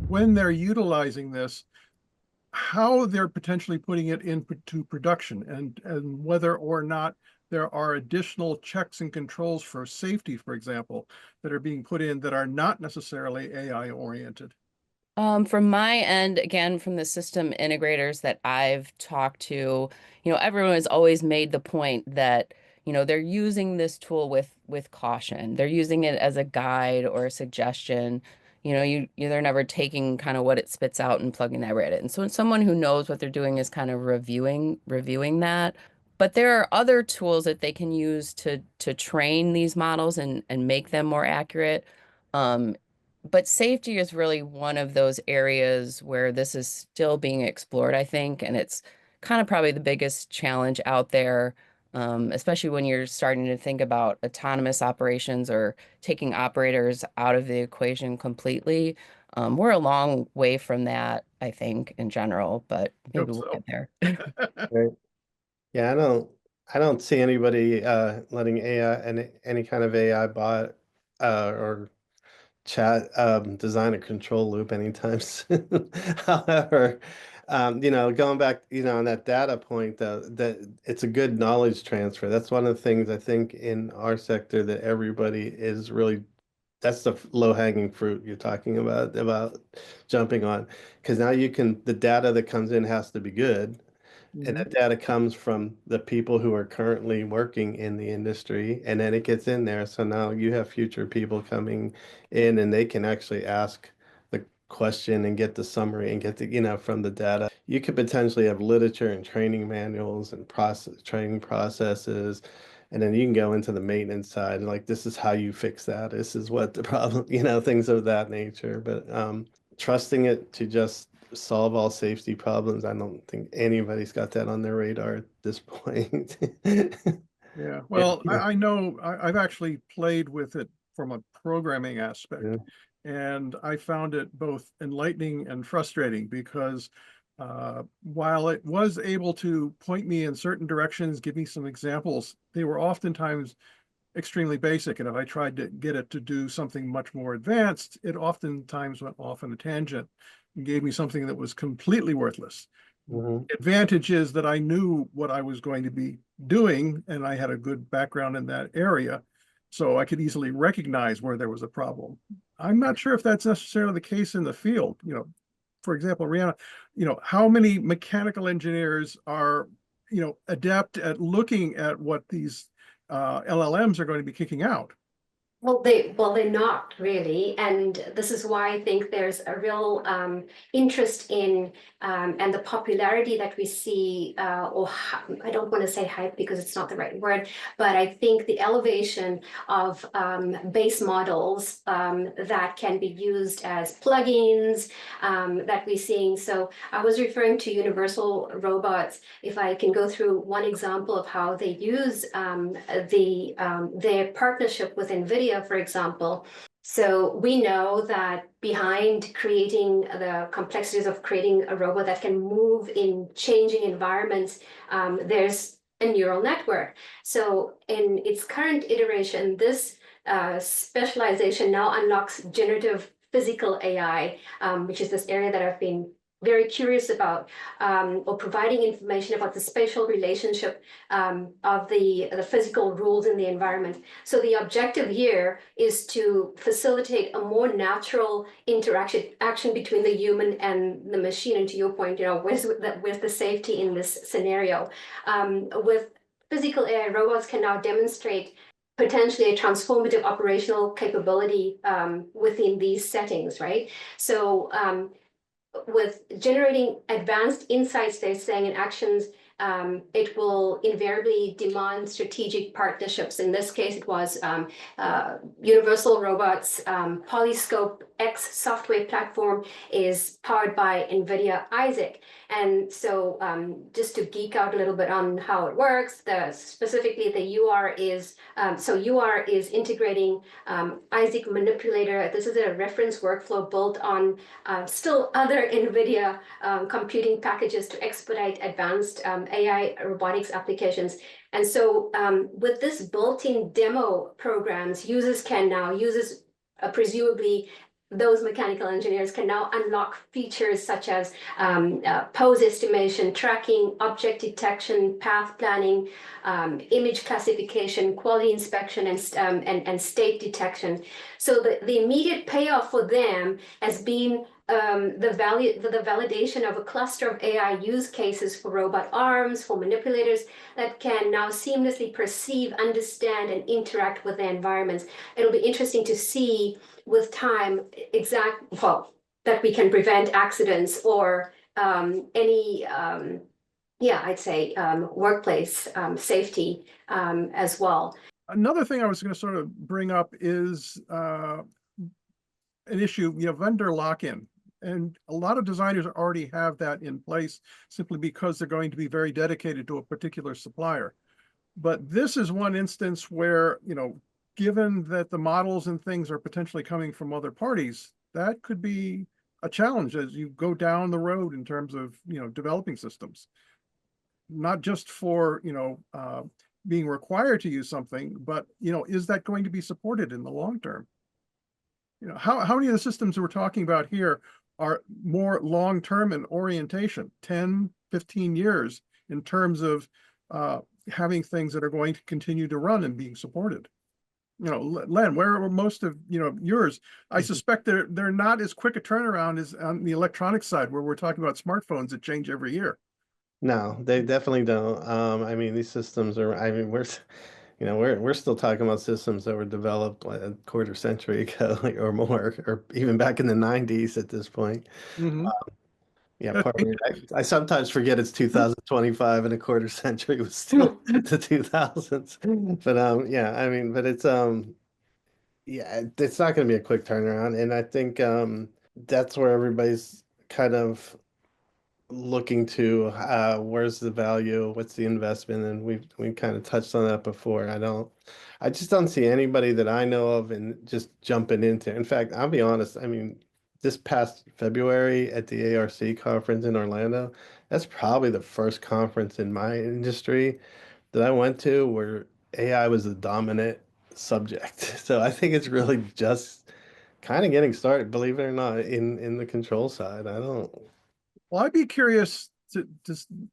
when they're utilizing this, how they're potentially putting it into production, and whether or not there are additional checks and controls for safety, for example, that are being put in that are not necessarily AI oriented. From my end, again, from the system integrators that I've talked to, everyone has always made the point that, they're using this tool with caution. They're using it as a guide or a suggestion. They're never taking kind of what it spits out and plugging that right in. And so someone who knows what they're doing is kind of reviewing that. But there are other tools that they can use to train these models and make them more accurate. Um, but safety is really one of those areas where this is still being explored, I think, and it's kind of probably the biggest challenge out there, especially when you're starting to think about autonomous operations or taking operators out of the equation completely. We're a long way from that, I think, in general, but I maybe hope we'll so. get there. Right. Yeah, I don't see anybody letting AI any kind of AI bot or chat design a control loop anytime soon. However, going back, on that data point, though, that it's a good knowledge transfer. That's one of the things I think in our sector that everybody is really, that's the low-hanging fruit you're talking about jumping on. Because now the data that comes in has to be good. And Mhm. that data comes from the people who are currently working in the industry, and then it gets in there. So now you have future people coming in, and they can actually ask the question and get the summary and get from the data. You could potentially have literature and training manuals and training processes, and then you can go into the maintenance side, like this is how you fix that. This is what the problem, things of that nature. But trusting it to just solve all safety problems. I don't think anybody's got that on their radar at this point. Yeah, Yeah, well, yeah, I know I've actually played with it from a programming aspect, yeah. and I found it both enlightening and frustrating because while it was able to point me in certain directions, give me some examples, they were oftentimes extremely basic. And if I tried to get it to do something much more advanced, it oftentimes went off on a tangent and gave me something that was completely worthless. Mhm. Advantage is that I knew what I was going to be doing, and I had a good background in that area, so I could easily recognize where there was a problem. I'm not sure if that's necessarily the case in the field. For example, Rihanna, how many mechanical engineers are, adept at looking at what these LLMs are going to be kicking out? They're not really, and this is why I think there's a real interest in and the popularity that we see, I don't want to say hype because it's not the right word, but I think the elevation of base models that can be used as plugins that we're seeing. So I was referring to universal robots. If I can go through one example of how they use their partnership with NVIDIA, for example. So we know that behind creating the complexities of creating a robot that can move in changing environments, there's a neural network. So in its current iteration, this specialization now unlocks generative physical AI, which is this area that I've been very curious about, or providing information about the spatial relationship of the physical rules in the environment. So the objective here is to facilitate a more natural action between the human and the machine. And to your point, where's the safety in this scenario? With physical AI, robots can now demonstrate potentially a transformative operational capability within these settings, right? So with generating advanced insights, they're saying, and actions, it will invariably demand strategic partnerships. In this case, it was Universal Robots' Polyscope X software platform is powered by NVIDIA Isaac. And so just to geek out a little bit on how it works, specifically the UR is, UR is integrating Isaac Manipulator. This is a reference workflow built on still other NVIDIA computing packages to expedite advanced AI robotics applications. And so with this built-in demo programs, users presumably those mechanical engineers can now unlock features such as pose estimation, tracking, object detection, path planning, image classification, quality inspection, and state detection. So the immediate payoff for them has been the validation of a cluster of AI use cases for robot arms, for manipulators that can now seamlessly perceive, understand, and interact with their environments. It'll be interesting to see with time that we can prevent accidents or any I'd say workplace safety as well. Another thing I was going to sort of bring up is an issue, vendor lock-in. And a lot of designers already have that in place simply because they're going to be very dedicated to a particular supplier. But this is one instance where, given that the models and things are potentially coming from other parties, that could be a challenge as you go down the road in terms of, developing systems. Not just for, being required to use something, but, is that going to be supported in the long term? How many of the systems we're talking about here are more long-term in orientation, 10, 15 years in terms of having things that are going to continue to run and being supported? Len, where are most of, yours? I suspect they're not as quick a turnaround as on the electronic side where we're talking about smartphones that change every year. No, they definitely don't. I mean, these systems are, I mean, we're still talking about systems that were developed like a quarter century ago or more, or even back in the 90s at this point. Mm-hmm. Yeah, pardon me. I sometimes forget it's 2025 and a quarter century was still the 2000s. But yeah, I mean, but it's yeah, it's not going to be a quick turnaround, and I think that's where everybody's kind of looking to where's the value, what's the investment, and we kind of touched on that before. I just don't see anybody that I know of and just jumping into. In fact, I'll be honest, I mean, this past February at the ARC conference in Orlando, that's probably the first conference in my industry that I went to where AI was the dominant subject. So I think it's really just kind of getting started, believe it or not, in the control side. I don't. Well, I'd be curious to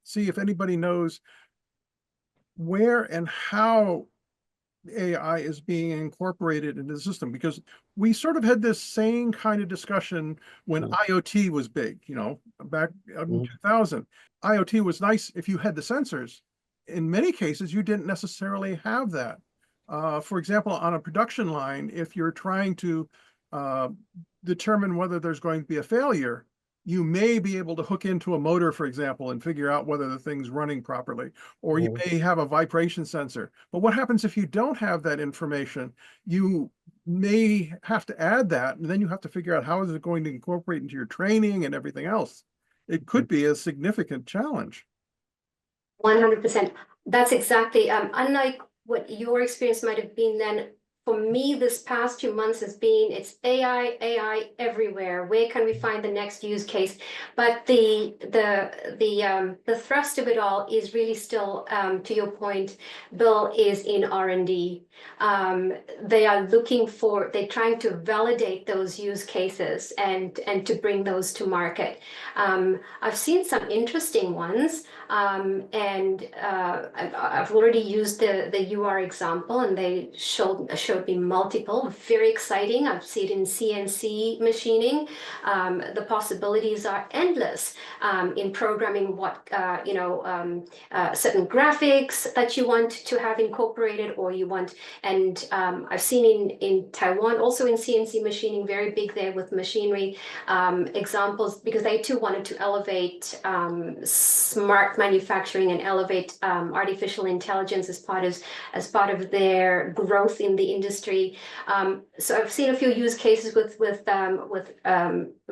see if anybody knows where and how AI is being incorporated into the system, because we sort of had this same kind of discussion when IoT was big, back in 2000. IoT was nice if you had the sensors. In many cases, you didn't necessarily have that. For example, on a production line, if you're trying to determine whether there's going to be a failure, you may be able to hook into a motor, for example, and figure out whether the thing's running properly, or you may have a vibration sensor. But what happens if you don't have that information? You may have to add that, and then you have to figure out how is it going to incorporate into your training and everything else. It could be a significant challenge. 100%. That's exactly, unlike what your experience might have been then, for me, this past 2 months has been, it's AI everywhere. Where can we find the next use case? But the thrust of it all is really still, to your point, Bill, is in R&D. They're trying to validate those use cases and to bring those to market. I've seen some interesting ones, and I've already used the UR example, and they showed me multiple, very exciting. I've seen it in CNC machining. The possibilities are endless in programming what certain graphics that you want to have incorporated, or you want. And I've seen in Taiwan, also in CNC machining, very big there with machinery examples, because they too wanted to elevate smart manufacturing and elevate artificial intelligence as part of their growth in the industry. So I've seen a few use cases with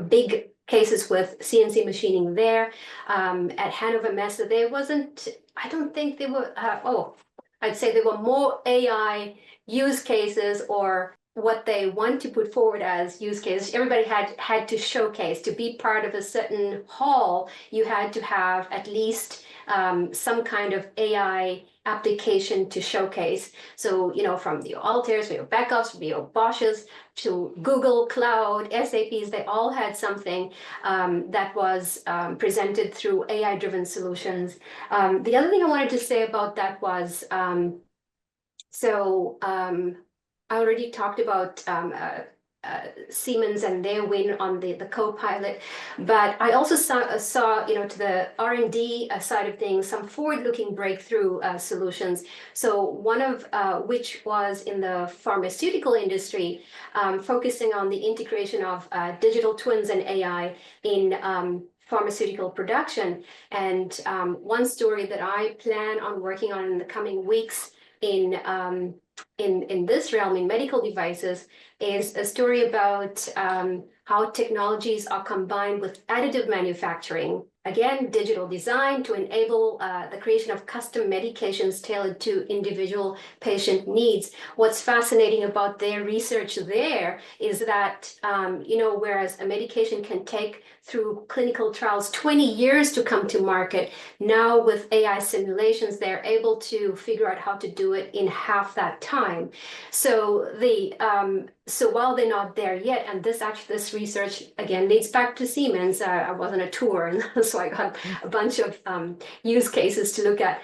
big cases with CNC machining there. At Hannover Messe, there wasn't. I don't think there were. I'd say there were more AI use cases, or what they want to put forward as use cases. Everybody had to showcase. To be part of a certain hall, you had to have at least some kind of AI application to showcase. So, from the Altairs, from your backups, from your Bosches, to Google Cloud, SAPs, they all had something that was presented through AI-driven solutions. The other thing I wanted to say about that was, I already talked about Siemens and their win on the Copilot, but I also saw to the R&D side of things, some forward-looking breakthrough solutions. So one of which was in the pharmaceutical industry, focusing on the integration of digital twins and AI in pharmaceutical production. And one story that I plan on working on in the coming weeks in this realm, in medical devices, is a story about how technologies are combined with additive manufacturing. Again, digital design to enable the creation of custom medications tailored to individual patient needs. What's fascinating about their research there is that, whereas a medication can take through clinical trials 20 years to come to market, now with AI simulations, they're able to figure out how to do it in half that time. So while they're not there yet, and this research again leads back to Siemens. I was on a tour, and so I got a bunch of use cases to look at.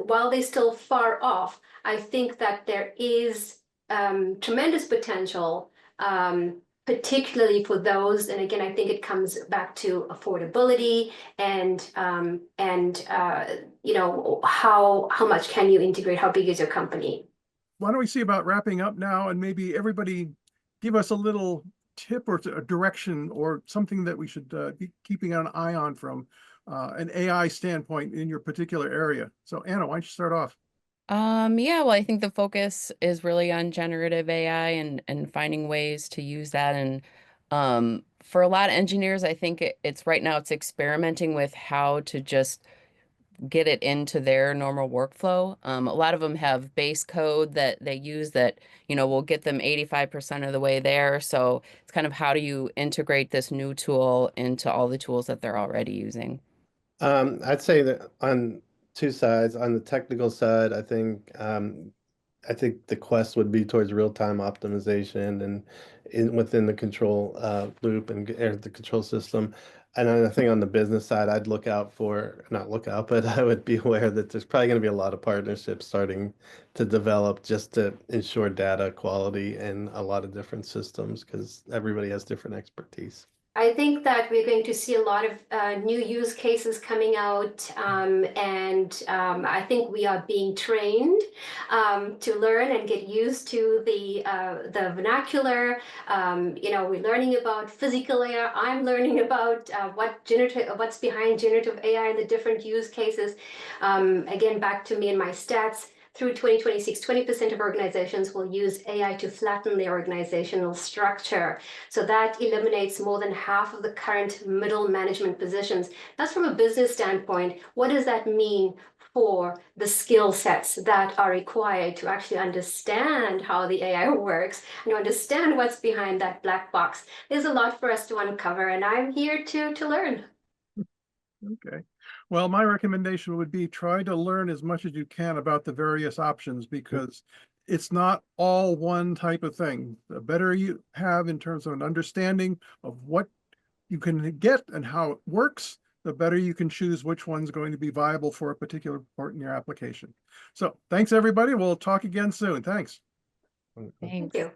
While they're still far off, I think that there is tremendous potential, particularly for those. And again, I think it comes back to affordability and how much can you integrate? How big is your company? Why don't we see about wrapping up now, and maybe everybody give us a little tip or a direction or something that we should be keeping an eye on from an AI standpoint in your particular area. So Anna, why don't you start off? Yeah, well, I think the focus is really on generative AI and finding ways to use that. And for a lot of engineers, I think it's right now it's experimenting with how to just get it into their normal workflow. A lot of them have base code that they use that, will get them 85% of the way there. So it's kind of how do you integrate this new tool into all the tools that they're already using? I'd say that on two sides. On the technical side, I think the quest would be towards real-time optimization and within the control loop and the control system. And I think on the business side, I'd look out for, not look out, but I would be aware that there's probably going to be a lot of partnerships starting to develop just to ensure data quality in a lot of different systems because everybody has different expertise. I think that we're going to see a lot of new use cases coming out, and I think we are being trained to learn and get used to the vernacular. We're learning about physical AI. I'm learning about what's behind generative AI and the different use cases. Again, back to me and my stats. Through 2026, 20% of organizations will use AI to flatten their organizational structure. So that eliminates more than half of the current middle management positions. That's from a business standpoint. What does that mean for the skill sets that are required to actually understand how the AI works and understand what's behind that black box? There's a lot for us to uncover, and I'm here to learn. Okay. Well, my recommendation would be try to learn as much as you can about the various options because it's not all one type of thing. The better you have in terms of an understanding of what you can get and how it works, the better you can choose which one's going to be viable for a particular part in your application. So thanks, everybody. We'll talk again soon. Thanks. Thanks. Thank you.